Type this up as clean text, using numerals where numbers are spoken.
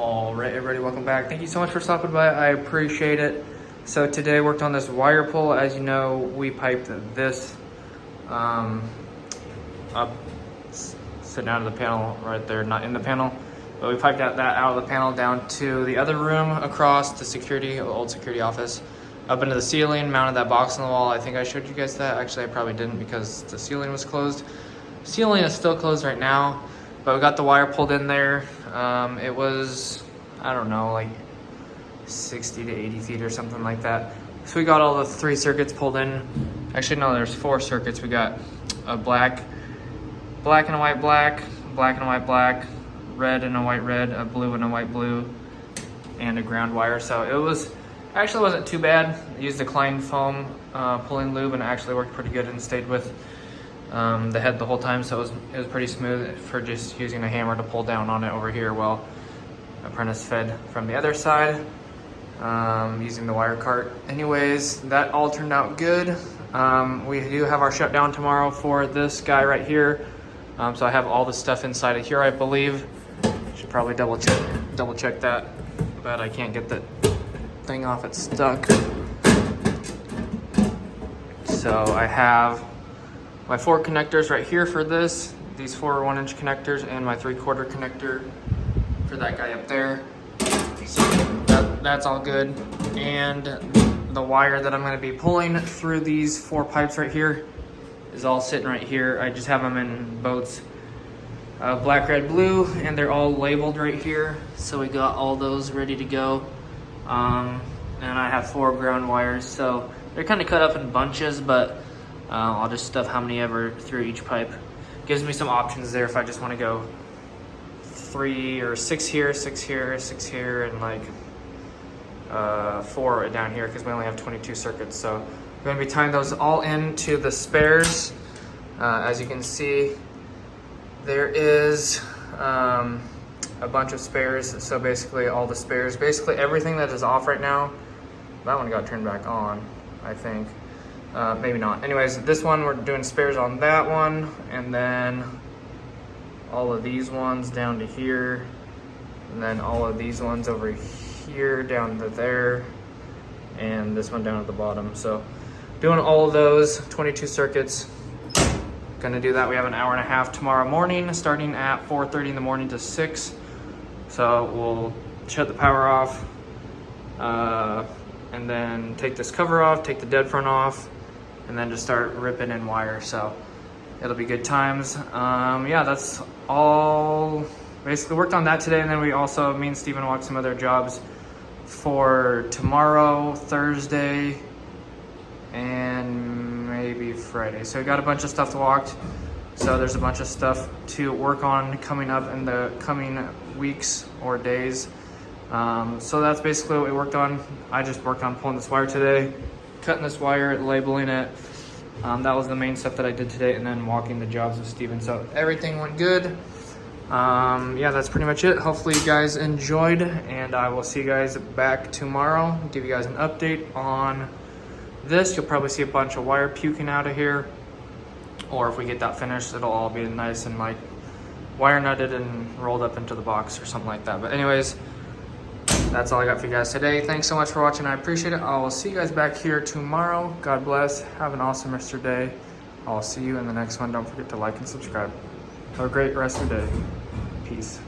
All right, everybody, welcome back. Thank you so much for stopping by. I appreciate it. So today I worked on this wire pull. As you know, we piped this up, sitting out of the panel right there, not in the panel, but we piped that out of the panel down to the other room across the security, old security office, up into the ceiling, mounted that box on the wall. I think I showed you guys that. Actually, I probably didn't because the ceiling was closed. Ceiling is still closed right now, but we got the wire pulled in there. It was, I don't know, like 60 to 80 feet or something like that. So we got all the 3 circuits pulled in. Actually, no, there's 4 circuits. We got a black and a white black, black and a white black, red and a white red, a blue and a white blue, and a ground wire. So it was, actually wasn't too bad. I used the Klein foam pulling lube, and it actually worked pretty good and stayed with the head the whole time, so it was pretty smooth for just using a hammer to pull down on it over here while apprentice fed from the other side using the wire cart. Anyways, that all turned out good. We do have our shutdown tomorrow for this guy right here, so I have all the stuff inside of here, I believe. Should probably double check that, but I can't get the thing off, it's stuck. So I have my 4 connectors right here for this, these 4 1-inch connectors, and my 3/4 connector for that guy up there. So that's all good. And the wire that I'm going to be pulling through these 4 pipes right here is all sitting right here. I just have them in boats, black, red, blue, and they're all labeled right here. So we got all those ready to go. And I have 4 ground wires, so they're kind of cut up in bunches, but I'll just stuff how many ever through each pipe. Gives me some options there if I just want to go 3 or 6 here, 6 here, 6 here, and like 4 down here, because we only have 22 circuits. So I'm going to be tying those all into the spares. As you can see, there is a bunch of spares. So basically all the spares, basically everything that is off right now. That one got turned back on, I think. Maybe not. Anyways, this one we're doing spares on that one, and then all of these ones down to here, and then all of these ones over here down to there, and this one down at the bottom. So doing all of those 22 circuits. Gonna do that. We have an hour and a half tomorrow morning, starting at 4:30 in the morning to 6. So we'll shut the power off, and then take this cover off, take the dead front off, and then just start ripping in wire. So it'll be good times. Yeah, that's all. Basically worked on that today, and then we also, me and Steven walked some other jobs for tomorrow, Thursday, and maybe Friday. So we got a bunch of stuff to walk. So there's a bunch of stuff to work on coming up in the coming weeks or days. So that's basically what we worked on. I just worked on pulling this wire today, cutting this wire, labeling it. That was the main stuff that I did today, and then walking the jobs with Steven. So everything went good. Yeah, that's pretty much it. Hopefully you guys enjoyed, and I will see you guys back tomorrow. Give you guys an update on this. You'll probably see a bunch of wire puking out of here, or if we get that finished, it'll all be nice and like wire nutted and rolled up into the box or something like that. But anyways, that's all I got for you guys today. Thanks so much for watching. I appreciate it. I will see you guys back here tomorrow. God bless. Have an awesome rest of your day. I'll see you in the next one. Don't forget to like and subscribe. Have a great rest of your day. Peace.